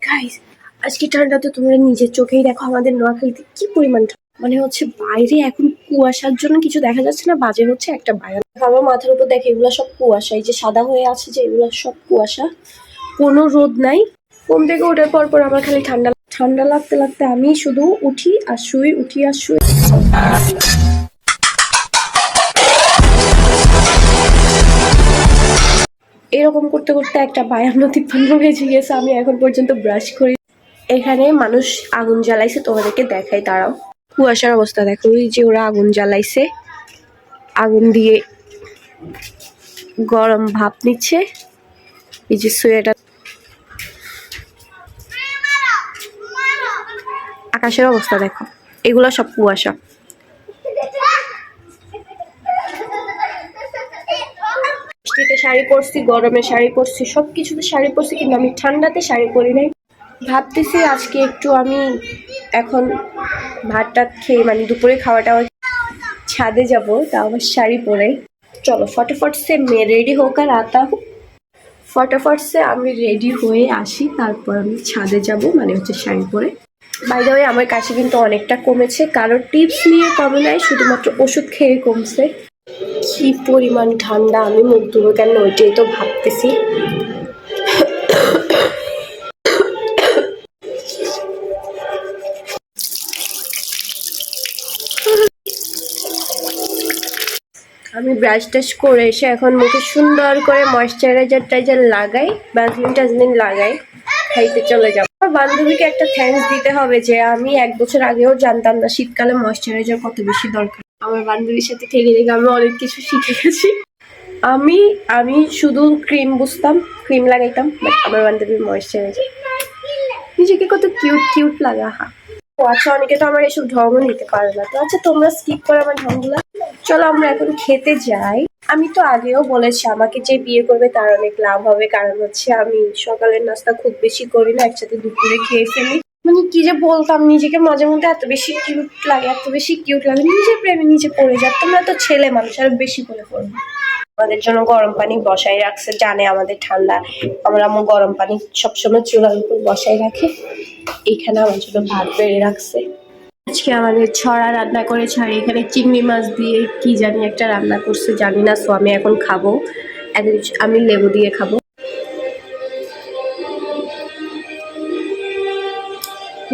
Guys, আজকে ঠান্ডাতে তোমরা নিজের চোখেই দেখো আমাদের নোয়াখালীতে কি পরিমাণ মানে হচ্ছে বাইরে এখন কুয়াশার জন্য কিছু দেখা যাচ্ছে না, বাজে হচ্ছে একটা বায়ান। আমার মাথার উপর দেখে এগুলো সব কুয়াশা, এই যে সাদা হয়ে আছে যে এগুলো সব কুয়াশা, কোনো রোদ নাই। ঘুম থেকে ওঠার পর পর আমার খালি ঠান্ডা ঠান্ডা লাগতে লাগতে আমি শুধু উঠি আর শুই, উঠি আর শুই। এরকম করতে করতে একটা 52-53 বেজে গেছে। আমি এখন পর্যন্ত ব্রাশ করি। এখানে মানুষ আগুন জ্বালাইছে, তোমাদেরকে দেখাই দাঁড়াও। কুয়াশার অবস্থা দেখো, ওই যে ওরা আগুন জ্বালাইছে, আগুন দিয়ে গরম ভাপ নিচ্ছে। এই যে সোয়েটার, আকাশের অবস্থা দেখো, এগুলো সব কুয়াশা। বৃষ্টিতে শাড়ি পরছি, গরমে শাড়ি পরছি, সবকিছুতে শাড়ি পরছি, কিন্তু আমি ঠান্ডাতে শাড়ি পরি নাই। ভাবতেছি আজকে একটু আমি এখন ভাতটা খেয়ে মানে দুপুরে খাওয়াটা ছাদে যাবো, তা আমার শাড়ি পরে। চলো ফটাফট সে মে রেডি হোক আর আতা হোক, ফটাফট সে আমি রেডি হয়ে আসি, তারপর আমি ছাদে যাব, মানে হচ্ছে শাড়ি পরে। বাই দ্য ওয়ে, আমার কাশি কিন্তু অনেকটা কমেছে, কারোর টিপস নিয়ে কমে নাই, শুধুমাত্র ওষুধ খেয়ে কমছে। কি পরিমাণ ঠান্ডা, আমি মুখ ধুবো কেন ওইটাই তো ভাবতেছি। আমি ব্রাশ টাশ করে এসে এখন মুখে সুন্দর করে ময়েশ্চারাইজার লাগাই, ভ্যাসলিন লাগাই, খাইতে চলে যাবো। আমার বান্ধবীকে একটা থ্যাঙ্কস দিতে হবে যে আমি 1 বছর আগেও জানতাম না শীতকালে ময়েশ্চারাইজার কত বেশি দরকার। আমার বান্ধবীর সাথে থেকে থেকে আমি অনেক কিছু শিখে গেছি। আমি শুধু ক্রিম বুঝতাম, ক্রিম লাগাইতাম, বাট আমার বান্ধবীর ময়েশ্চারাইজার। নিজেকে কত কিউট লাগা। ও আচ্ছা, অনেকে তো আমার এসব ঢঙ্গ নিতে পারে না, তো আচ্ছা তোমরা স্কিপ করো আমার ঢঙ্গগুলা। চলো আমরা এখন খেতে যাই। আমি তো আগেও বলেছি আমাকে যে বিয়ে করবে তার অনেক লাভ হবে, কারণ হচ্ছে আমি সকালের নাস্তা খুব বেশি করি না, একসাথে দুপুরে খেয়ে ফেলি। মানে কি যে বলতাম, নিজেকে মাঝে মধ্যে এত বেশি কিউট লাগে, নিজের প্রেমে নিজে পড়ে যায়। তোমরা তো ছেলে মানুষ, আর বেশি করে পড়বে। আমাদের জন্য গরম পানি বসাই রাখছে, জানে আমাদের ঠান্ডা। আমার আম্মু গরম পানি সবসময় চুলার উপর বসাই রাখে। এখানে আমার জন্য ভাত বেড়ে রাখছে। আজকে আমাদের ছড়া রান্না করেছে, আর এখানে চিংড়ি মাছ দিয়ে কি জানি একটা রান্না করছে, জানি না। সো আমি এখন খাবো, আমি লেবু দিয়ে খাবো।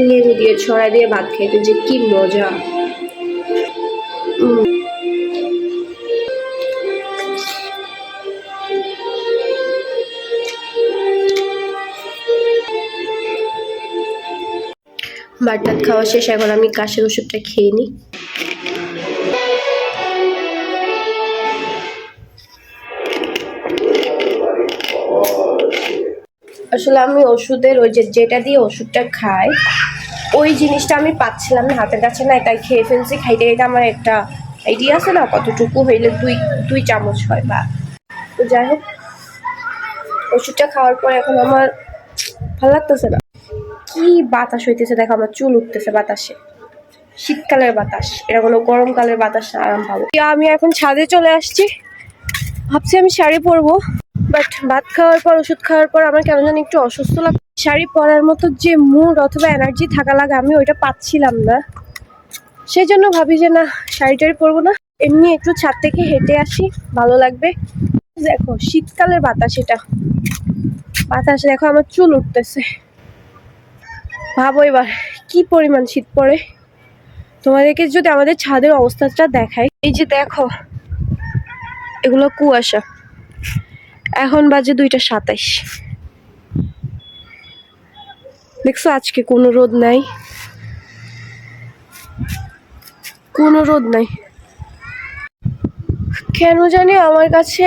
লেবু দিয়ে ছড়া দিয়ে ভাত খেতে যে কি মজা। ভাত টাত খাওয়া শেষ, এখন আমি কাশির ওষুধটা খেয়ে নিই। আসলে আমি ওষুধের ওই যেটা দিয়ে ওষুধটা খাই, ওই জিনিসটা আমি পাচ্ছিলাম না, হাতের কাছে নাই, তাই খেয়ে ফেলছি। খাইতে খাইতে আমার একটা আইডিয়া আছে না কতটুকু হইলে দুই চামচ হয় বা। তো যাই হোক, ওষুধটা খাওয়ার পর এখন আমার ভালো লাগতেছে না। কি বাতাস হইতেছে দেখো, আমার চুল উঠতেছে বাতাসে। শীতকালের বাতাস, এটা কোনো গরমকালের বাতাস না, আরাম পাবো। আমি এখন ছাদে চলে আসছি, ভাবছি আমি শাড়ি পরবো, বাট ভাত খাওয়ার পর ওষুধ খাওয়ার পর আমার কেন জানি একটু অসুস্থ লাগে। শাড়ি পরার মতো যে মুড অথবা এনার্জি থাকা লাগে, আমি ওইটা পাচ্ছিলাম না। সেই জন্য ভাবি যে না, শাড়ি টাড়ি পরবো না, এমনি একটু ছাদ থেকে হেঁটে আসি, ভালো লাগবে। দেখো শীতকালের বাতাস, এটা বাতাস দেখো, আমার চুল উঠতেছে। ভাবো এবার কি পরিমাণ শীত পড়ে। তোমাদেরকে যদি আমাদের ছাদের অবস্থাটা দেখাই, এই যে দেখো এগুলো কুয়াশা। এখন বাজে 2:27। দেখছো আজকে কোনো রোদ নাই, কোনো রোদ নাই। কেন জানি আমার কাছে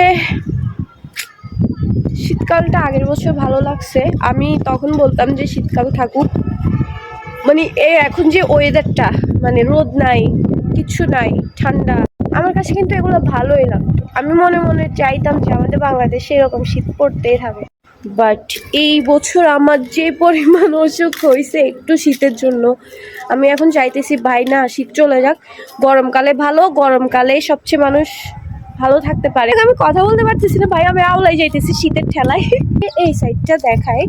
শীতকালটা আগের বছর ভালো লাগছে। আমি তখন বলতাম যে শীতকাল থাকুক, মানে এই এখন যে ওয়েদারটা, মানে রোদ নাই, কিছু নাই, ঠান্ডা, আমার কাছে কিন্তু এগুলো ভালোই লাগতো। আমি মনে মনে চাইতাম যে আমাদের বাংলাদেশে এরকম শীত পড়তেই থাকে। বাট এই বছর আমার যে পরিমাণ অসুখ হয়েছে একটু শীতের জন্য, আমি এখন চাইতেছি ভাই না, শীত চলে যাক, গরমকালে ভালো, গরমকালে সবচেয়ে মানুষ ভালো থাকতে পারে। আমি কথা বলতে পারতেছি না ভাই, আমি আওলাই যাইতেছি শীতের ঠেলায়। এই সাইডটা দেখাই,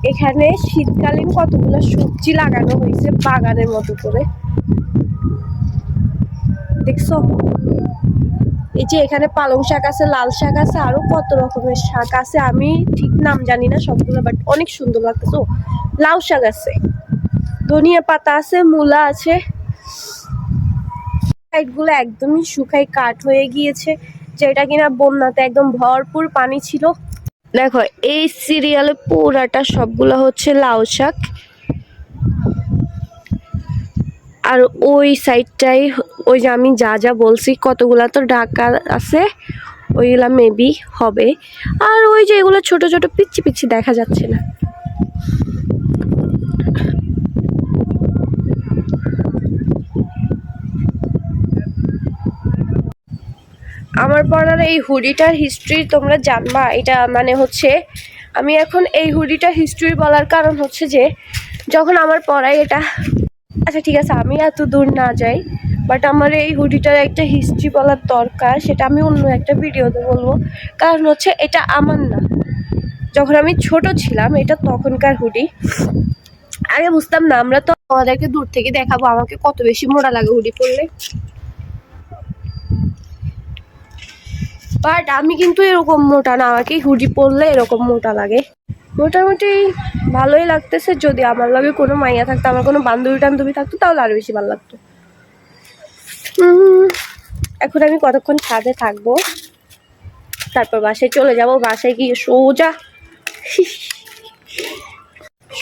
এখানে শীতকালীন কতগুলো সবজি লাগানো হয়েছে বাগানের মতো করে, দেখছো? এই যে এখানে পালং শাক আছে, লাল শাক আছে, আরো কত রকমের শাক আছে, আমি ঠিক নাম জানি না সবগুলো, বাট অনেক সুন্দর লাগতেছে। লাউ শাক আছে, ধনিয়া পাতা আছে, মূলা আছে। সাইডগুলো একদমই শুকাই কাঠ হয়ে গিয়েছে, যেটা কিনা বন্যাতে একদম ভরপুর পানি ছিল। দেখো এই সিরিয়ালে পুরাটা সবগুলো হচ্ছে লাউ শাক, আর ওই সাইডটাই ওই যে আমি যা যা বলছি কতগুলা তো ঢাকা আছে, ওইগুলা মেবি হবে। আর ওই যে এগুলো ছোট ছোট পিচ্ছি পিচ্ছি দেখা যাচ্ছে না। আমার পড়ার এই হুডিটার হিস্ট্রি তোমরা জানবা, এটা মানে হচ্ছে আমি এখন এই হুডিটার হিস্ট্রি বলার কারণ হচ্ছে যে যখন আমার পড়ায় এটা, আচ্ছা ঠিক আছে আমি এত দূর না যাই, বাট আমার এই হুডিটার একটা হিস্ট্রি বলার দরকার, সেটা আমি অন্য একটা ভিডিওতে বলবো। কারণ হচ্ছে এটা আমার না, যখন আমি ছোট ছিলাম এটা তখনকার হুডি। আগে বুঝতাম না, আমরা তো আমাদেরকে দূর থেকে দেখাবো আমাকে কত বেশি মোটা লাগে হুডি পরলে, বাট আমি কিন্তু এরকম মোটা না, আমাকে হুডি পরলে এরকম মোটা লাগে। মোটামুটি ভালোই লাগতেছে, যদি আমার লগে কোনো মাইয়া থাকতো, আমার কোনো বান্ধবী টান্ধবী থাকতো তাহলে আরো বেশি ভালো লাগতো। এখন আমি কতক্ষণ ছাদে থাকবো, তারপর বাসায় চলে যাব। বাসায় গিয়ে সোজা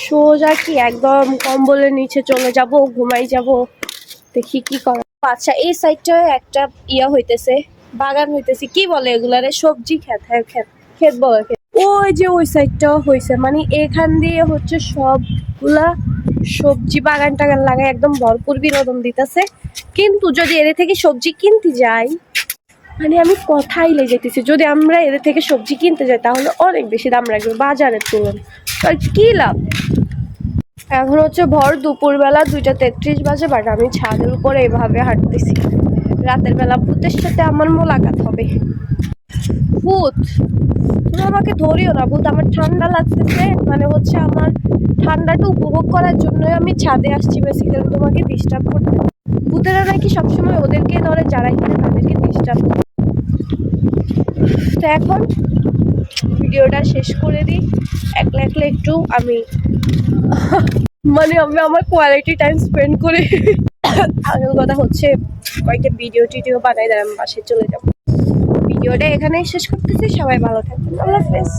সোজা কি একদম কম্বলের নিচে চলে যাব, ঘুমাই যাব, দেখি কি করা। আচ্ছা এই সাইডটায় একটা ইয়া হইতেছে, বাগান হইতেছে, কি বলে এগুলারে, সবজি ক্ষেত, হ্যাঁ ক্ষেত, ক্ষেত বলে ক্ষেত। ওই যে ওই সাইডটাও হয়েছে, মানে এখান দিয়ে হচ্ছে সবগুলা সবজি বাগান টাগান লাগায় একদম ভরপুর বিনোদন দিতেছে। কিন্তু যদি এদের থেকে সবজি কিনতে যাই, মানে আমি কথাই লেগেতেছি, যদি আমরা এদের থেকে সবজি কিনতে যাই তাহলে অনেক বেশি দাম রাখবে বাজারের তুলনায়, আর কি লাভ। এখন হচ্ছে ভর দুপুরবেলা 2:33 বাজে, বাট আমি ছাদের উপরে এভাবে হাঁটতেছি। রাতের বেলা ভূতের সাথে আমার মোলাকাত হবে। ভূত, তুমি আমাকে ধরিও না ভূত, আমার ঠান্ডা লাগতেছে, মানে হচ্ছে আমার ঠান্ডাটা উপভোগ করার জন্য আমি ছাদে আসছি, বেসিক্যালি তোমাকে ডিস্টার্ব করতে। ভূতেরা নাকি সবসময় ওদেরকে ধরে যারা কিনা তাদেরকে ডিস্টার্ব করে। তো এখন ভিডিওটা শেষ করে দিই, একলা একলা একটু আমি মানে আমি আমার কোয়ালিটি টাইম স্পেন্ড করে। আসল কথা হচ্ছে কয়েকটা ভিডিও টিডিও বানাই, দেয় আমি বাসায় চলে যাবো। ভিডিওটা এখানেই শেষ করতেছি, সবাই ভালো থাকবেন, আল্লাহ হাফেজ।